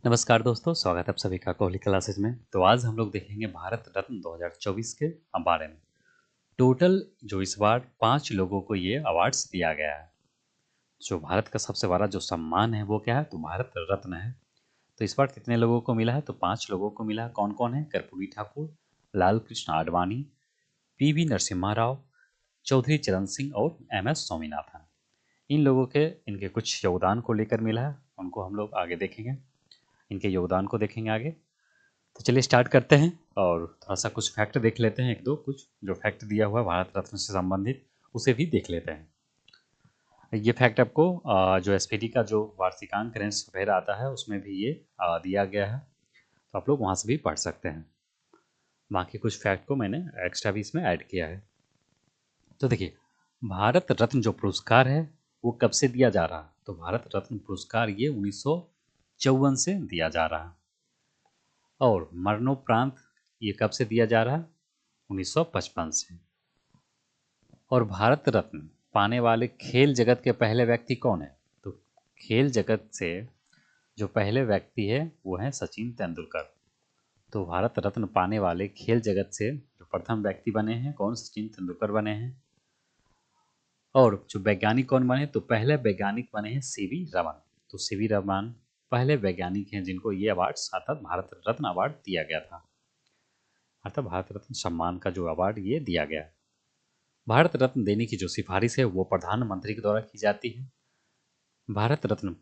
नमस्कार दोस्तों, स्वागत है आप सभी का कोहली क्लासेस में। तो आज हम लोग देखेंगे भारत रत्न क्लासेस में। तो आज हम लोग देखेंगे भारत रत्न 2024 के बारे में। टोटल जो इस बार 5 लोगों को ये अवार्ड्स दिया गया है। जो भारत का सबसे बड़ा जो सम्मान है वो क्या है, तो भारत रत्न है। तो इस बार कितने लोगों को मिला है, तो 5 लोगों को मिला है। कौन कौन है, कर्पूरी ठाकुर, लाल कृष्ण आडवाणी, पीवी नरसिम्हा राव, चौधरी चरण सिंह और MS स्वामीनाथन। इन लोगों के इनके कुछ योगदान को लेकर मिला है, उनको हम लोग आगे देखेंगे, इनके योगदान को देखेंगे आगे। तो चलिए स्टार्ट करते हैं और थोड़ा सा कुछ फैक्ट देख लेते हैं। एक दो कुछ जो फैक्ट दिया हुआ है भारत रत्न से संबंधित उसे भी देख लेते हैं। ये फैक्ट आपको जो SPD का जो वार्षिकांक रेंज सफेद आता है उसमें भी ये दिया गया है, तो आप लोग वहाँ से भी पढ़ सकते हैं। बाकी कुछ फैक्ट को मैंने एक्स्ट्रा भी इसमें ऐड किया है। तो देखिए, भारत रत्न जो पुरस्कार है वो कब से दिया जा रहा है, तो भारत रत्न पुरस्कार ये 1954 से दिया जा रहा है। और मरणोपरांत ये कब से दिया जा रहा है, 1955 से। और भारत रत्न पाने वाले खेल जगत के पहले व्यक्ति कौन है, तो खेल जगत से जो पहले व्यक्ति है वो है सचिन तेंदुलकर। तो भारत रत्न पाने वाले खेल जगत से जो प्रथम व्यक्ति बने हैं कौन, सचिन तेंदुलकर बने हैं। और जो वैज्ञानिक कौन बने, तो पहले वैज्ञानिक बने हैं CV रमन। तो CV रमन पहले वैज्ञानिक हैं जिनको ये अवार्ड अर्थात भारत रत्न अवार्ड दिया गया था, अर्थात भारत रत्न सम्मान का जो अवार्ड ये दिया गया। भारत रत्न देने की जो सिफारिश है वो प्रधानमंत्री के द्वारा की जाती है। भारत रत्न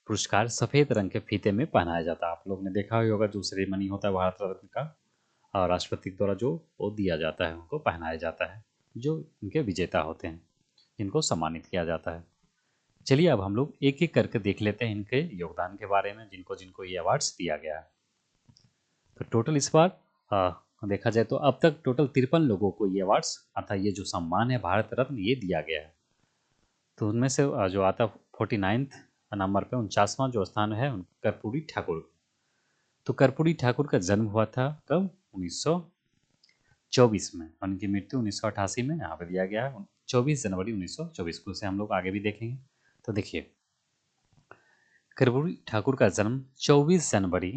पुरस्कार सफेद रंग के फीते में पहनाया जाता है। आप लोग ने देखा ही होगा, जो सेरेमनी होता है भारत रत्न का और राष्ट्रपति के द्वारा जो वो दिया जाता है, उनको पहनाया जाता है, जो इनके विजेता होते हैं जिनको सम्मानित किया जाता है। चलिए अब हम लोग एक एक करके देख लेते हैं इनके योगदान के बारे में, जिनको जिनको ये अवार्ड्स दिया गया है। तो टोटल इस बार देखा जाए तो अब तक टोटल 53 लोगों को ये अवार्ड्स अर्थात ये जो सम्मान है भारत रत्न ये दिया गया है। तो उनमें से जो आता 49th नंबर पे 49वां जो स्थान है कर्पूरी ठाकुर। तो कर्पूरी ठाकुर का जन्म हुआ था कब, 1924 में। उनकी मृत्यु 1988 में यहाँ पे दिया गया है, 24 जनवरी 1924 को। से हम लोग आगे भी देखेंगे। तो देखिए, कर्पूरी ठाकुर का जन्म 24 जनवरी,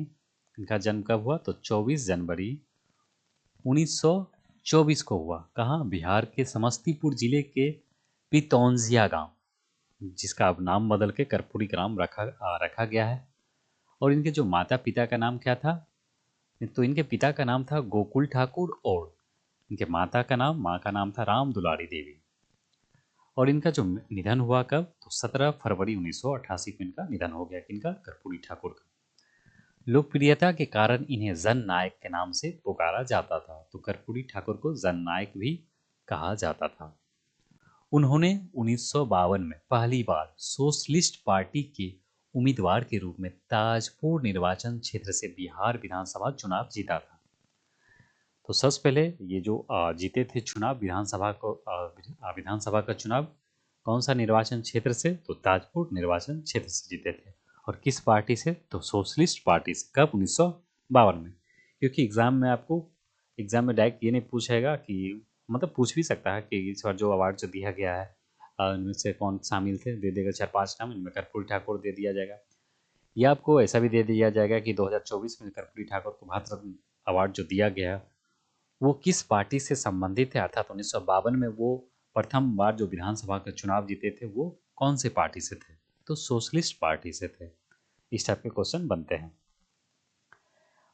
इनका जन्म कब हुआ, तो 24 जनवरी 1924 को हुआ। कहाँ, बिहार के समस्तीपुर जिले के पितौंजिया गांव, जिसका अब नाम बदल के कर्पूरी ग्राम रखा गया है। और इनके जो माता पिता का नाम क्या था, तो इनके पिता का नाम था गोकुल ठाकुर और इनके माँ का नाम था राम दुलारी देवी। और इनका जो निधन हुआ कब, तो 17 फरवरी 1988 को इनका निधन हो गया। इनका कर्पूरी ठाकुर का लोकप्रियता के कारण इन्हें जन नायक के नाम से पुकारा जाता था। तो कर्पूरी ठाकुर को जन नायक भी कहा जाता था। उन्होंने 1952 में पहली बार सोशलिस्ट पार्टी के उम्मीदवार के रूप में ताजपुर निर्वाचन क्षेत्र से बिहार विधानसभा चुनाव जीता था। तो सबसे पहले ये जो जीते थे चुनाव विधानसभा का चुनाव कौन सा निर्वाचन क्षेत्र से, तो ताजपुर निर्वाचन क्षेत्र से जीते थे। और किस पार्टी से, तो सोशलिस्ट पार्टी से। कब, 1952 में। क्योंकि एग्जाम में डायरेक्ट ये नहीं पूछेगा कि, मतलब पूछ भी सकता है कि इस बार जो अवार्ड जो दिया गया है इनमें से कौन शामिल थे, दे देगा 4-5 नाम, इनमें कर्पूरी ठाकुर दे दिया जाएगा। या आपको ऐसा भी दे दिया जाएगा कि 2024 में कर्पूरी ठाकुर को भारत रत्न अवार्ड जो दिया गया वो किस पार्टी से संबंधित है, अर्थात 1952 में वो प्रथम बार जो विधानसभा का चुनाव जीते थे वो कौन से पार्टी से थे, तो सोशलिस्ट पार्टी से थे। इस टाइप के क्वेश्चन बनते हैं।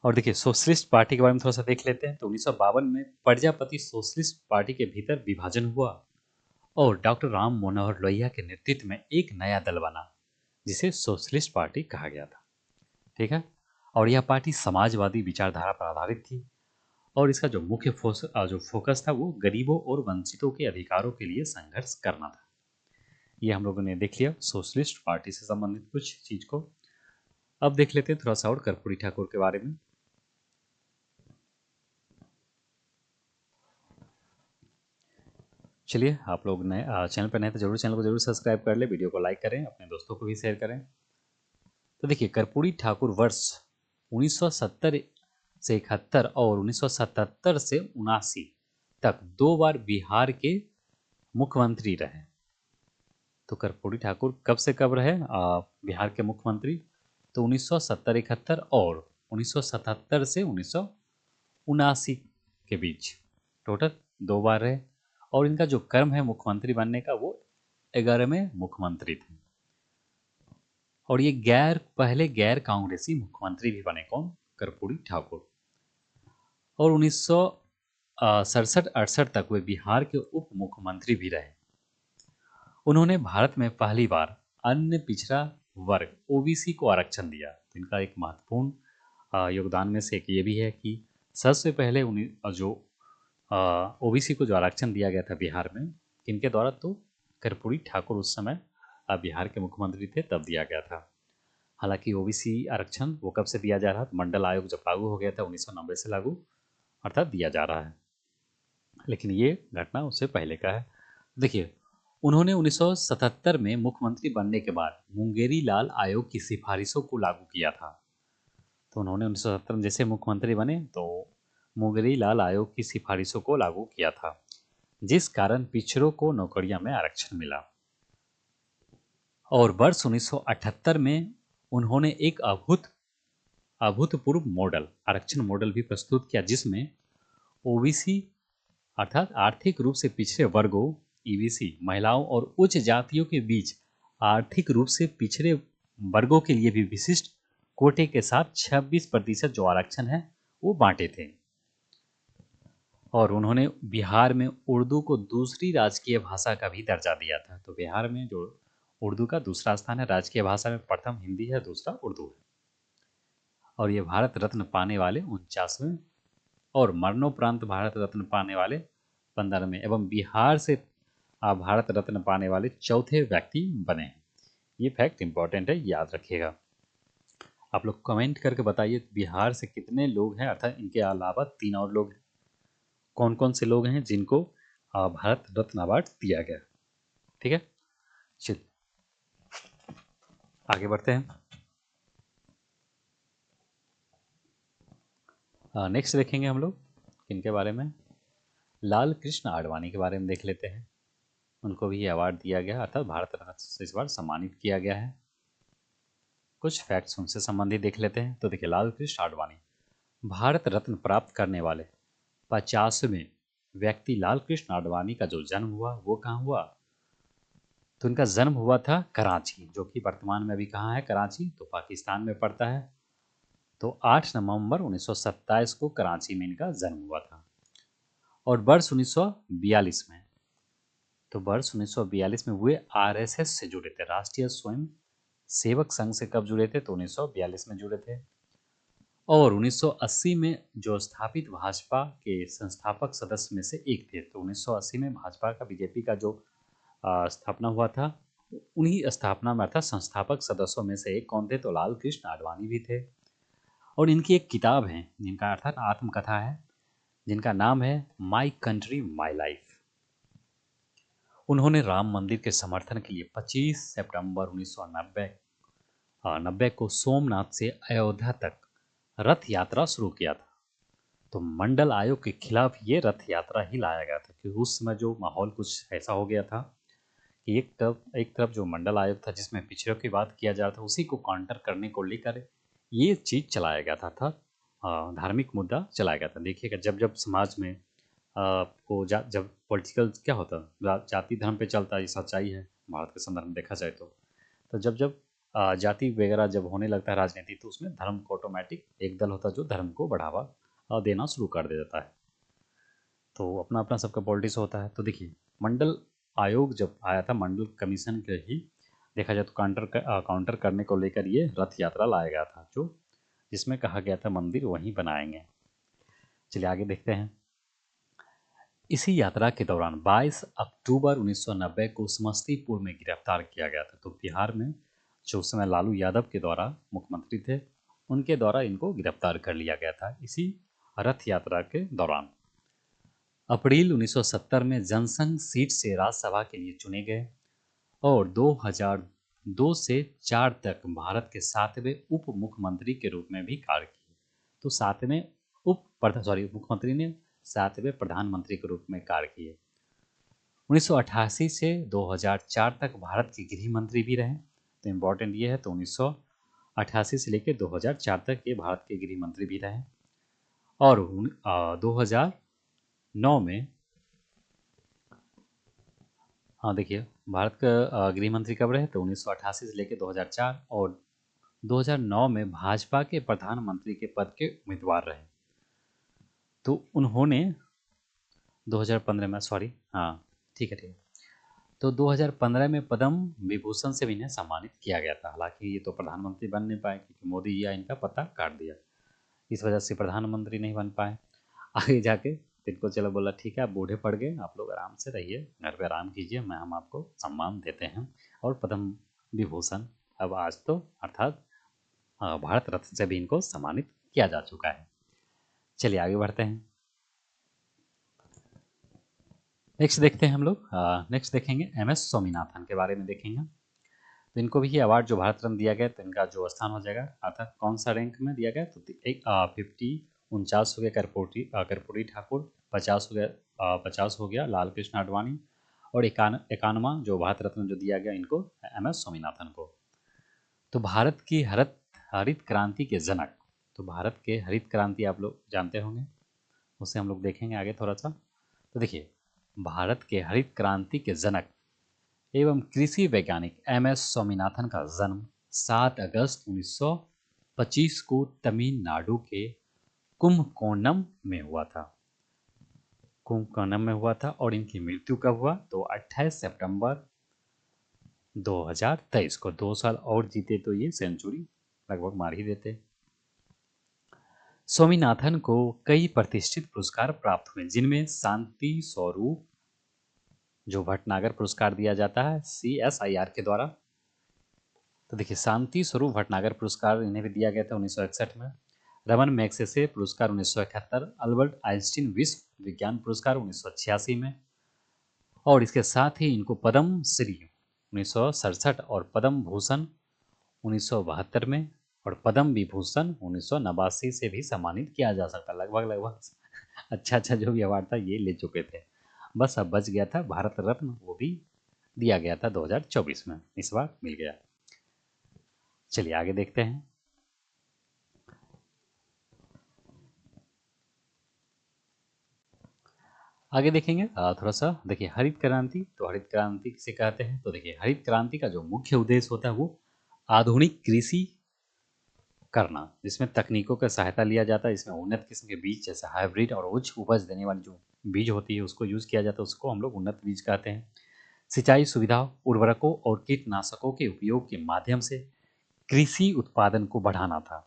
और देखिए, सोशलिस्ट पार्टी के बारे में थोड़ा सा देख लेते हैं। तो 1952 में प्रजापति सोशलिस्ट पार्टी के भीतर विभाजन हुआ और डॉक्टर राम मनोहर लोहिया के नेतृत्व में एक नया दल बना जिसे सोशलिस्ट पार्टी कहा गया था। ठीक है। और यह पार्टी समाजवादी विचारधारा पर आधारित थी और इसका जो जो फोकस था वो गरीबों और वंचितों के अधिकारों के लिए संघर्ष करना था। ये हम लोगों ने देख लिया सोशलिस्ट पार्टी से संबंधित कुछ चीज को। अब देख लेते हैं थोड़ा सा और कर्पूरी ठाकुर के बारे में। चलिए, आप लोग नए चैनल पर नए तो जरूर चैनल को जरूर सब्सक्राइब कर ले, वीडियो को लाइक करें, अपने दोस्तों को भी शेयर करें। तो देखिए, कर्पूरी ठाकुर वर्ष 1970 से 71 और 1977 से 79 तक 2 बार बिहार के मुख्यमंत्री रहे। तो कर्पूरी ठाकुर कब से कब रहे बिहार के मुख्यमंत्री, तो 1970-71 और 1977 से 1979 के बीच टोटल 2 बार रहे। और इनका जो क्रम है मुख्यमंत्री बनने का वो 11वें मुख्यमंत्री थे। और ये पहले गैर कांग्रेसी मुख्यमंत्री भी बने। कौन? कर्पूरी ठाकुर। और 1967-68 तक वे बिहार के उप मुख्यमंत्री भी रहे। उन्होंने भारत में पहली बार अन्य पिछड़ा वर्ग ओबीसी को आरक्षण दिया। तो इनका एक महत्वपूर्ण योगदान में से एक ये भी है कि सबसे पहले जो ओबीसी को जो आरक्षण दिया गया था बिहार में, किनके द्वारा? तो कर्पूरी ठाकुर उस समय बिहार के मुख्यमंत्री थे तब दिया गया था। हालांकि ओबीसी आरक्षण वो कब से दिया जा रहा था? मंडल आयोग जब लागू हो गया था 1990 से लागू, अर्थात दिया जा रहा है। लेकिन ये घटना उससे पहले का है। देखिए, उन्होंने 1977 में मुख्यमंत्री बनने के बाद मुंगेरी लाल आयोग की सिफारिशों को लागू किया था। तो उन्होंने 1977 में जैसे मुख्यमंत्री बने तो मुंगेरी लाल आयोग की सिफारिशों को लागू किया था, जिस कारण पिछड़ों को नौकरियों में आरक्षण मिला। और वर्ष 1978 में उन्होंने एक अभूतपूर्व मॉडल आरक्षण मॉडल भी प्रस्तुत किया, जिसमें ओबीसी अर्थात आर्थिक रूप से पिछड़े वर्गों, ईबीसी, महिलाओं और उच्च जातियों के बीच आर्थिक रूप से पिछड़े वर्गों के लिए भी विशिष्ट कोटे के साथ 26% जो आरक्षण है वो बांटे थे। और उन्होंने बिहार में उर्दू को दूसरी राजकीय भाषा का भी दर्जा दिया था। तो बिहार में जो उर्दू का दूसरा स्थान है, राजकीय भाषा में प्रथम हिंदी है, दूसरा उर्दू है। और ये भारत रत्न पाने वाले 49वें और मरणोपरांत भारत रत्न पाने वाले 15वें एवं बिहार से भारत रत्न पाने वाले चौथे व्यक्ति बने हैं। ये फैक्ट इंपॉर्टेंट है, याद रखिएगा। आप लोग कमेंट करके बताइए बिहार से कितने लोग हैं, अर्थात इनके अलावा 3 और लोग हैं। कौन कौन से लोग हैं जिनको भारत रत्न अवार्ड दिया गया? ठीक है, चलिए आगे बढ़ते हैं। नेक्स्ट देखेंगे हम लोग इनके बारे में, लाल कृष्ण आडवाणी के बारे में देख लेते हैं। उनको भी अवार्ड दिया गया, अर्थात भारत रत्न से इस बार सम्मानित किया गया है। कुछ फैक्ट्स उनसे संबंधित देख लेते हैं। तो देखिए, लाल कृष्ण आडवाणी भारत रत्न प्राप्त करने वाले 50वें व्यक्ति। लाल कृष्ण आडवाणी का जो जन्म हुआ वो कहाँ हुआ? तो इनका जन्म हुआ था कराची, जो कि वर्तमान में अभी कहाँ है? कराची तो पाकिस्तान में पड़ता है। तो 8 नवंबर 1927 को कराची में इनका जन्म हुआ था। और वर्ष 1942 में, तो वर्ष 1942 में वे आरएसएस से जुड़े थे, राष्ट्रीय स्वयं सेवक संघ से कब जुड़े थे? तो 1942 में जुड़े थे। और 1980 में जो स्थापित भाजपा के संस्थापक सदस्य में से एक थे। तो 1980 में भाजपा का, बीजेपी का जो स्थापना हुआ था, उन्हीं स्थापना में अर्थात संस्थापक सदस्यों में से एक कौन थे? तो लाल कृष्ण आडवाणी भी थे। और इनकी एक किताब है जिनका अर्थात आत्मकथा है, जिनका नाम है माई कंट्री माई लाइफ। उन्होंने राम मंदिर के समर्थन के लिए 25 सितंबर 1990 को सोमनाथ से अयोध्या तक रथ यात्रा शुरू किया था। तो मंडल आयोग के खिलाफ ये रथ यात्रा ही लाया गया था, क्योंकि उस समय जो माहौल कुछ ऐसा हो गया था कि एक तरफ जो मंडल आयोग था जिसमें पिछड़ों की बात किया जा रहा था, उसी को काउंटर करने को लेकर ये चीज़ चलाया गया था धार्मिक मुद्दा चलाया गया था। देखिएगा, जब जब समाज में जब पॉलिटिकल क्या होता है, जाति धर्म पे चलता है, ये सच्चाई है भारत के संदर्भ में देखा जाए तो जब जब जाति वगैरह जब होने लगता है राजनीति, तो उसमें धर्म को ऑटोमेटिक एक दल होता है जो धर्म को बढ़ावा देना शुरू कर दे देता है। तो अपना अपना सबका पॉलिटिक्स होता है। तो देखिए, मंडल आयोग जब आया था, मंडल कमीशन के ही देखा जाए तो काउंटर करने को लेकर ये रथ यात्रा लाया गया था, जो जिसमें कहा गया था मंदिर वहीं बनाएंगे। चलिए आगे देखते हैं। इसी यात्रा के दौरान 22 अक्टूबर 1990 को समस्तीपुर में गिरफ्तार किया गया था। तो बिहार में जो उस समय लालू यादव के द्वारा मुख्यमंत्री थे, उनके द्वारा इनको गिरफ्तार कर लिया गया था इसी रथ यात्रा के दौरान। अप्रैल 1970 में जनसंघ सीट से राज्यसभा के लिए चुने गए और 2002 से 4 तक भारत के 7वें उप मुख्यमंत्री के रूप में भी कार्य किए। तो 7वें मुख्यमंत्री ने 7वें प्रधानमंत्री के रूप में कार्य किए। 1988 से 2004 तक भारत के गृह मंत्री भी रहे। तो इम्पोर्टेंट ये है, तो 88 से लेकर 2004 तक ये भारत के गृह मंत्री भी रहे। और 2009 में, हाँ देखिए, भारत का गृह मंत्री कब रहे तो 1988 से लेकर 2004, और 2009 में भाजपा के प्रधानमंत्री के पद के उम्मीदवार रहे। तो उन्होंने 2015 में, सॉरी, हाँ ठीक है, तो 2015 में पद्म विभूषण से भी इन्हें सम्मानित किया गया था। हालांकि ये तो प्रधानमंत्री बन नहीं पाए क्योंकि मोदी जी इनका पत्ता काट दिया, इस वजह से प्रधानमंत्री नहीं बन पाए। आगे जाके इनको चलो बोला ठीक है, आप बूढ़े पड़ गए, आप लोग आराम से रहिए, घर पे आराम कीजिए, हम आपको सम्मान देते हैं। और पद्म विभूषण अब आज तो अर्थात भारत रत्न से भी इनको सम्मानित किया जा चुका है। चलिए आगे बढ़ते हैं। नेक्स्ट देखते हैं हम लोग, नेक्स्ट देखेंगे MS स्वामीनाथन के बारे में देखेंगे। तो इनको भी ये अवार्ड जो भारत रत्न दिया गया, तो इनका जो स्थान हो जाएगा, अर्थात कौन सा रैंक में दिया गया, तो एक 49 हो गया कर्पूरी ठाकुर, 50 हो गया 50 हो गया लाल कृष्ण आडवाणी, और 51वां जो भारत रत्न जो दिया गया इनको MS स्वामीनाथन को। तो भारत की हरित क्रांति के जनक, तो भारत के हरित क्रांति आप लोग जानते होंगे, उसे हम लोग देखेंगे आगे थोड़ा सा। तो देखिए, भारत के हरित क्रांति के जनक एवं कृषि वैज्ञानिक MS स्वामीनाथन का जन्म 7 अगस्त 1925 को तमिलनाडु के कुंभकोणम में हुआ था। कुंभकोणम में हुआ था, और इनकी मृत्यु कब हुआ तो 28 सितंबर 2023 को। 2 साल और जीते तो ये सेंचुरी लगभग मार ही देते। स्वामीनाथन को कई प्रतिष्ठित पुरस्कार प्राप्त हुए, जिनमें शांति स्वरूप जो भटनागर पुरस्कार दिया जाता है CSIR के द्वारा। तो देखिए, शांति स्वरूप भटनागर पुरस्कार इन्हें भी दिया गया था 1961 में। रमन मैग्सेसे पुरस्कार 1971, अल्बर्ट आइंस्टीन विश्व विज्ञान पुरस्कार 1986 में, और इसके साथ ही इनको पद्म श्री 1967 और पद्म भूषण 1972 में और पद्म विभूषण 1989 से भी सम्मानित किया जा सकता। लगभग अच्छा जो भी अवार्ड था ये ले चुके थे, बस अब बच गया था भारत रत्न, वो भी दिया गया था 2024 में, इस बार मिल गया। चलिए आगे देखते हैं। आगे देखेंगे थोड़ा सा, देखिए हरित क्रांति, तो हरित क्रांति किसे कहते हैं, तो देखिए हरित क्रांति का जो मुख्य उद्देश्य होता है वो आधुनिक कृषि करना, जिसमें तकनीकों का सहायता लिया जाता है। इसमें उन्नत किस्म के बीज जैसे हाइब्रिड और उच्च उपज देने वाली जो बीज होती है उसको यूज किया जाता है, उसको हम लोग उन्नत बीज कहते हैं। सिंचाई सुविधा, उर्वरकों और कीटनाशकों के उपयोग के माध्यम से कृषि उत्पादन को बढ़ाना था।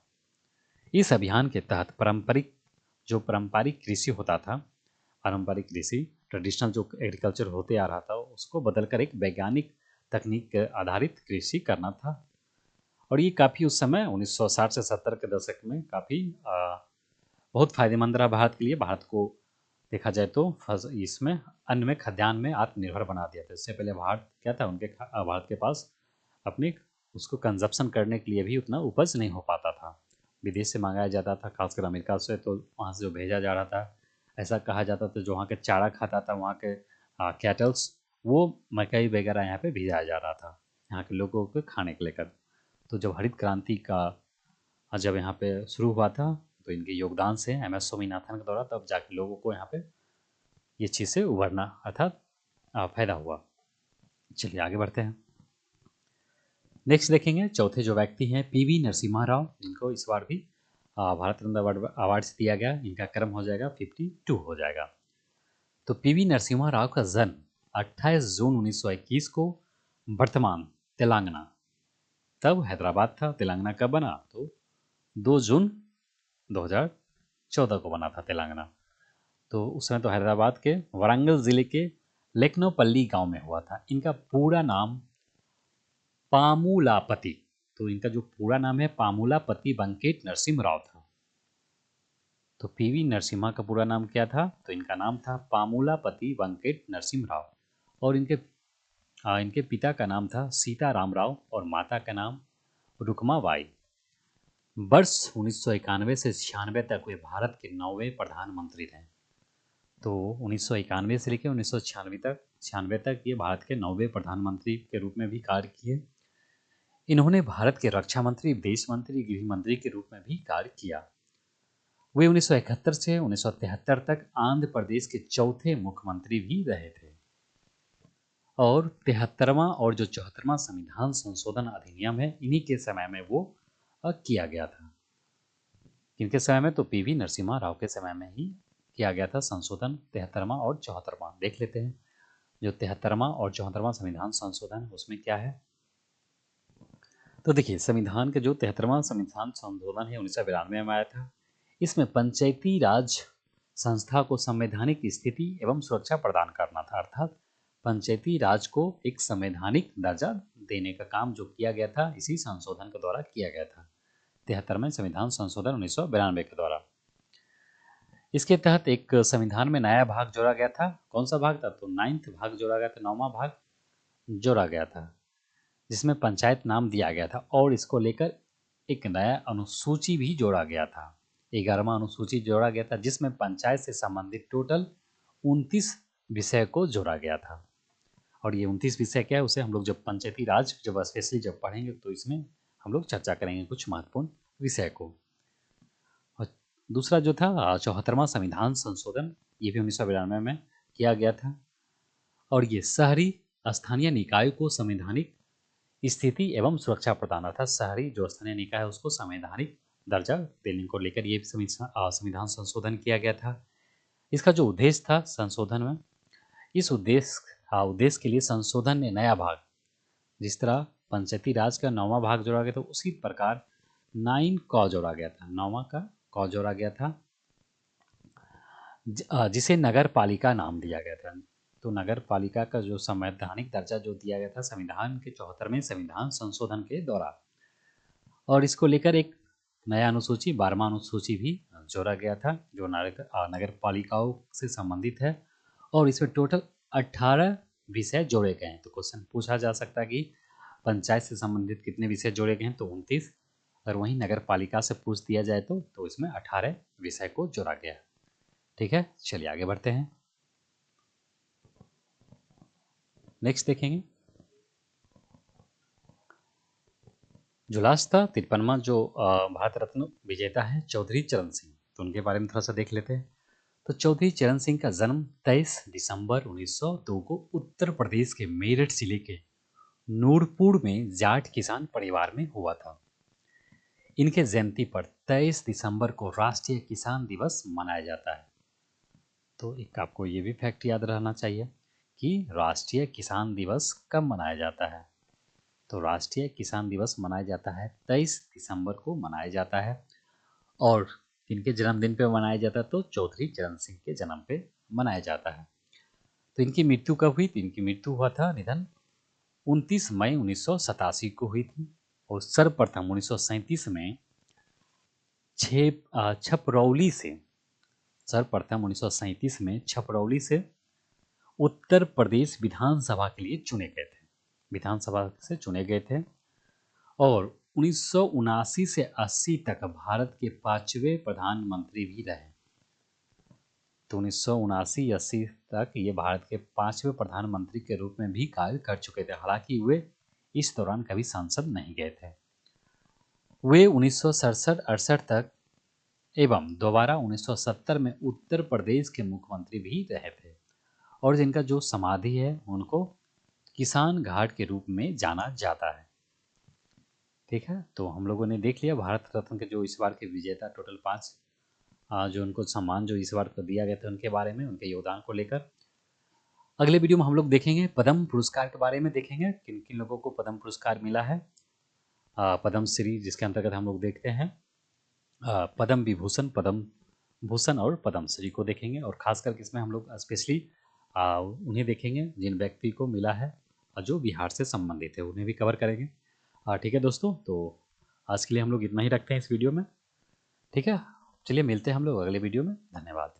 इस अभियान के तहत पारंपरिक कृषि होता था, पारंपरिक कृषि ट्रेडिशनल जो एग्रीकल्चर होते आ रहा था उसको बदलकर एक वैज्ञानिक तकनीक आधारित कृषि करना था। और ये काफ़ी उस समय 1960 से 70 के दशक में काफ़ी बहुत फायदेमंद रहा भारत के लिए। भारत को देखा जाए तो इसमें अन्न में खाद्यान्न में आत्मनिर्भर बना दिया था। इससे पहले भारत क्या था, भारत के पास अपने उसको कंजप्शन करने के लिए भी उतना उपज नहीं हो पाता था, विदेश से मंगाया जाता था, खासकर अमेरिका से, तो वहाँ से जो भेजा जा रहा था, ऐसा कहा जाता था जो वहाँ के चारा खाता था, वहाँ के कैटल्स, वो मकई वगैरह यहाँ पे भेजा जा रहा था यहाँ के लोगों को खाने के लेकर। तो जब हरित क्रांति का जब यहाँ पे शुरू हुआ था तो इनके योगदान से MS स्वामीनाथन के द्वारा तब जाके लोगों को यहाँ पे ये चीज़ से उभरना अर्थात फायदा हुआ। चलिए आगे बढ़ते हैं। नेक्स्ट देखेंगे, चौथे जो व्यक्ति हैं PV नरसिम्हा राव, जिनको इस बार भी भारत रत्न अवार्ड से दिया गया। इनका क्रम हो जाएगा 52 हो जाएगा। तो PV नरसिम्हा राव का जन्म 28 जून 1921 को वर्तमान तेलंगाना, तब हैदराबाद था, तेलंगाना कब बना तो 2 जून 2014 को बना था तेलंगाना। तो उस समय तो हैदराबाद के वारंगल जिले के लेखनोपल्ली गांव में हुआ था। इनका पूरा नाम पामुलापति, तो इनका जो पूरा नाम है पामुलापति वेंकट नरसिम्हा राव था। तो PV नरसिम्हा का पूरा नाम क्या था, तो इनका नाम था पामुलापति वेंकट नरसिम्हा राव, और इनके पिता का नाम था सीताराम राव और माता का नाम रुक्माबाई। वर्ष 1991 से 96 तक वे भारत के 9वें प्रधानमंत्री थे। तो 1991 से लेकर 1996 तक ये भारत के 9वें प्रधानमंत्री के रूप में भी कार्य किए। इन्होंने भारत के रक्षा मंत्री, विदेश मंत्री, गृह मंत्री के रूप में भी कार्य किया। वे 1971 से 1973 तक आंध्र प्रदेश के चौथे मुख्यमंत्री भी रहे थे। और 73वां और जो 74वां संविधान संशोधन अधिनियम है, इन्हीं के समय में वो किया गया था। इनके समय में तो पीवी नरसिम्हा राव के समय में ही किया गया था संशोधन 73वां और 74वां। देख लेते हैं जो 73वां और 74वां संविधान संशोधन, उसमें क्या है। तो देखिए, संविधान के जो 73वां संविधान संशोधन है 1992 में आया था। इसमें पंचायती राज संस्था को संवैधानिक स्थिति एवं सुरक्षा प्रदान करना था, अर्थात पंचायती राज को एक संवैधानिक दर्जा देने का काम जो किया गया था, इसी संशोधन के द्वारा किया गया था, 73वें संविधान संशोधन 1992 के द्वारा। इसके तहत एक संविधान में नया भाग जोड़ा गया था। कौन सा भाग था? तो 9वां भाग जोड़ा गया था, 9वां भाग जोड़ा गया था, जिसमें पंचायत नाम दिया गया था। और इसको लेकर एक नया अनुसूची भी जोड़ा गया था, 11वां अनुसूची जोड़ा गया था, जिसमें पंचायत से संबंधित टोटल 29 विषय को जोड़ा गया था। और ये 29 विषय क्या है, उसे हम लोग जब पंचायती राज जब स्पेशली जब पढ़ेंगे तो इसमें हम लोग चर्चा करेंगे कुछ महत्वपूर्ण विषय को। और दूसरा जो था 74वां संविधान संशोधन, ये भी 1992 में किया गया था। और ये शहरी स्थानीय निकाय को संवैधानिक स्थिति एवं सुरक्षा प्रदान, अर्थात शहरी जो स्थानीय निकाय है उसको संवैधानिक दर्जा देने को लेकर ये संविधान संशोधन किया गया था। इसका जो उद्देश्य था संशोधन में, इस उद्देश्य के लिए संशोधन ने नया भाग, जिस तरह पंचायती राज का 9वां भाग जोड़ा गया था, उसी प्रकार 9 क जोड़ा गया था, 9वां का क जोड़ा गया था, जिसे नगर पालिका नाम दिया गया था। तो नगर पालिका का जो संवैधानिक दर्जा जो दिया गया था संविधान के 74वें संविधान संशोधन के द्वारा। और इसको लेकर एक नया अनुसूची, 12वां अनुसूची भी जोड़ा गया था, जो नगर पालिकाओं से संबंधित है। और इसमें टोटल 18 विषय जोड़े गए हैं। तो क्वेश्चन पूछा जा सकता है कि पंचायत से संबंधित कितने विषय जोड़े गए हैं, तो 29। और वहीं नगर पालिका से पूछ दिया जाए तो इसमें 18 विषय को जोड़ा गया। ठीक है, चलिए आगे बढ़ते हैं। नेक्स्ट देखेंगे जो लास्ट था 53वां, जो भारत रत्न विजेता है चौधरी चरण सिंह, तो उनके बारे में थोड़ा सा देख लेते हैं। तो चौधरी चरण सिंह का जन्म 23 दिसंबर 1902 को उत्तर प्रदेश के मेरठ जिले के नूरपुर में जाट किसान परिवार में हुआ था। इनके जयंती पर 23 दिसंबर को राष्ट्रीय किसान दिवस मनाया जाता है। तो एक आपको ये भी फैक्ट याद रहना चाहिए कि राष्ट्रीय किसान दिवस कब मनाया जाता है। तो राष्ट्रीय किसान दिवस मनाया जाता है 23 दिसंबर को मनाया जाता है। और इनके जन्मदिन पे मनाया जाता है, तो चौधरी चरण सिंह के जन्म पे मनाया जाता है। तो इनकी मृत्यु कब हुई? तो इनकी मृत्यु हुआ था निधन 29 मई 1987 को हुई थी। और सर्वप्रथम 1937 में छपरौली से, सर्वप्रथम 1937 में छपरौली से उत्तर प्रदेश विधानसभा के लिए चुने गए थे, विधानसभा से चुने गए थे। और 1979 से 80 तक भारत के 5वें प्रधानमंत्री भी रहे। तो 1979-80 तक ये भारत के 5वें प्रधानमंत्री के रूप में भी कार्य कर चुके थे। हालांकि वे इस दौरान कभी संसद नहीं गए थे। वे 1967-68 तक एवं दोबारा 1970 में उत्तर प्रदेश के मुख्यमंत्री भी रहे थे। और जिनका जो समाधि है उनको किसान घाट के रूप में जाना जाता है। ठीक है, तो हम लोगों ने देख लिया भारत रत्न के जो इस बार के विजेता टोटल 5 जो उनको सम्मान जो इस बार को दिया गया था उनके बारे में, उनके योगदान को लेकर। अगले वीडियो में हम लोग देखेंगे पद्म पुरस्कार के बारे में, देखेंगे किन किन लोगों को पद्म पुरस्कार मिला है। पद्म श्री, जिसके अंतर्गत हम लोग देखते हैं पद्म विभूषण, पद्म भूषण और पद्म श्री को देखेंगे। और खास करके इसमें हम लोग स्पेशली उन्हें देखेंगे जिन व्यक्ति को मिला है और जो बिहार से संबंधित है, उन्हें भी कवर करेंगे। ठीक है दोस्तों, तो आज के लिए हम लोग इतना ही रखते हैं इस वीडियो में। ठीक है, चलिए मिलते हैं हम लोग अगले वीडियो में। धन्यवाद।